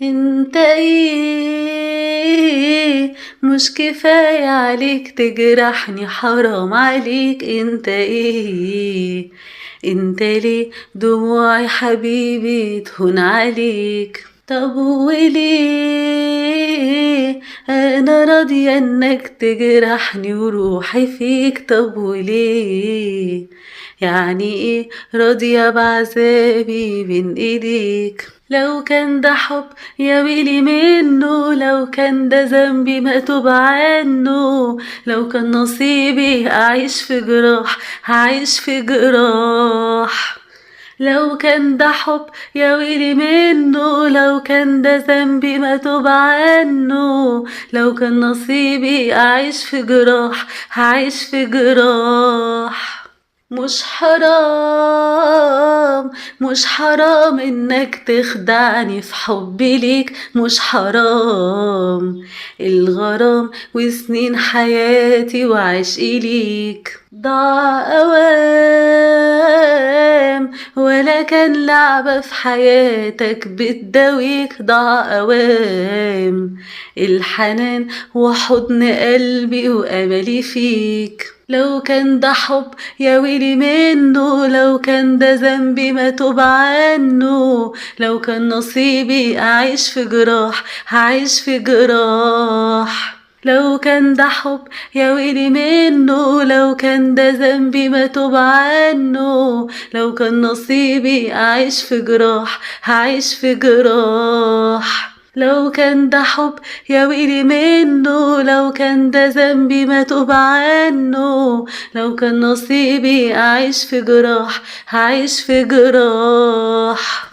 انت ايه؟ مش كفاية عليك تجرحني، حرام عليك. انت ايه؟ انت ليه دموعي حبيبي تهون عليك؟ طب وليه انا راضية انك تجرحني وروحي فيك؟ طب وليه؟ يعني ايه راضية بعذابي بين ايديك؟ لو كان ده حب يا ويلي منه، لو كان ده ذنبي ما توب عنه، لو كان نصيبي اعيش في جراح هعيش في جراح. لو كان ده حب يا ويلي منه، لو كان ده ذنبي ما توب عنه، لو كان نصيبي اعيش في جراح هعيش في جراح. مش حرام، مش حرام انك تخدعني في حبي ليك، مش حرام الغرام وسنين حياتي وعشقي ليك ضاع اوام، ولا كان لعبة في حياتك بتداويك. ضاع اوام الحنان وحضن قلبي واملي فيك. لو كان ده حب يا ويلي منه، لو كان ده ذنبي ما توب عنه، لو كان نصيبي اعيش في جراح هعيش في جراح. لو كان ده حب يا ويلي منه، لو كان ده ذنبي ما توب عنه، لو كان نصيبي اعيش في جراح هعيش في جراح. لو كان ده حب يا ويلي منه، لو كان ده ذنبي ما توب عنه، لو كان نصيبي أعيش في جراح هعيش في جراح.